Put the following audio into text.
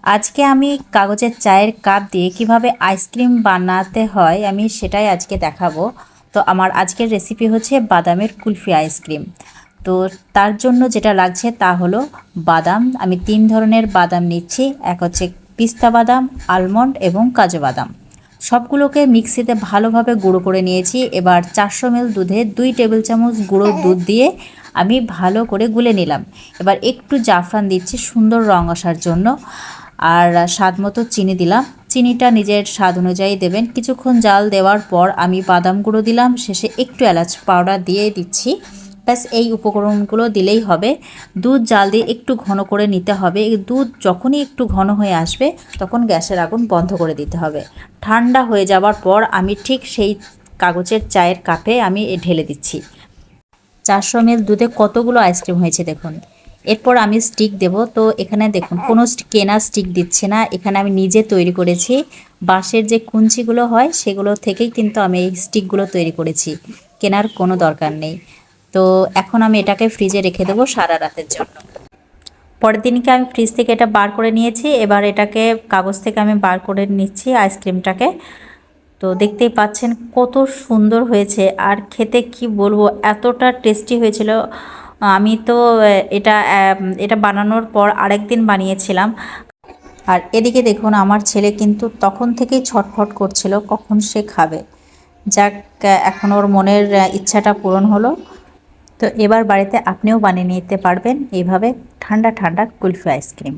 আজকে আমি কাগজের চায়ের কাপ দিয়ে কিভাবে আইসক্রিম বানাতে হয় আমি সেটাই আজকে দেখাবো। তো আমার আজকের রেসিপি হচ্ছে বাদামের কুলফি আইসক্রিম। তো তার জন্য যেটা লাগছে তা হলো বাদাম। আমি 3 ধরনের বাদাম নিচ্ছি। এক হচ্ছে পিস্তা বাদাম, আলমন্ড এবং কাজু বাদাম। সবগুলোকে মিক্সিতে ভালোভাবে গুঁড়ো করে নিয়েছি। এবার 400 ml দুধে 2 টেবিল চামচ গুঁড়ো দুধ দিয়ে আমি ভালো করে গুলে নিলাম। এবার একটু জাফরান দিচ্ছি সুন্দর রং আসার জন্য। আর স্বাদ মতো চিনি দিলাম। চিনিটা নিজের স্বাদ অনুযায়ী দেবেন। কিছুক্ষণ জাল দেওয়ার পর আমি বাদাম গুঁড়ো দিলাম, শেষে একটু এলাচ পাউডার দিয়ে দিচ্ছি। ব্যাস এই উপকরণগুলো দিলেই হবে। দুধ জাল দিয়ে একটু ঘন করে নিতে হবে। দুধ যখনই একটু ঘন হয়ে আসবে তখন গ্যাসের আগুন বন্ধ করে দিতে হবে। ঠান্ডা হয়ে যাওয়ার পর আমি ঠিক সেই কাগজের চায়ের কাপে আমি ঢেলে দিচ্ছি। 400 ml দুধে কতগুলো আইসক্রিম হয়েছে দেখুন। এরপর আমি স্টিক দেব। তো এখানে দেখুন কোনো কেনা স্টিক দিচ্ছে না, এখানে আমি নিজে তৈরি করেছি। বাঁশের যে কুঞ্চিগুলো হয় সেগুলো থেকেই কিন্তু আমি এই স্টিকগুলো তৈরি করেছি, কেনার কোনো দরকার নেই। তো এখন আমি এটাকে ফ্রিজে রেখে দেবো সারা রাতের জন্য। পরের দিনকে আমি ফ্রিজ থেকে এটা বার করে নিয়েছি। এবার এটাকে কাগজ থেকে আমি বার করে নিচ্ছি আইসক্রিমটাকে। তো দেখতেই পাচ্ছেন কত সুন্দর হয়েছে, আর খেতে কি বলবো, এতটা টেস্টি হয়েছিল। আমি তো এটা বানানোর পর আরেকদিন বানিয়েছিলাম। আর এদিকে দেখুন আমার ছেলে কিন্তু তখন থেকেই ছটফট করছিল কখন সে খাবে। যাক, এখন ওর মনের ইচ্ছাটা পূরণ হলো। তো এবার বাড়িতে আপনিও বানিয়ে নিতে পারবেন এইভাবে ঠান্ডা ঠান্ডা কুলফি আইসক্রিম।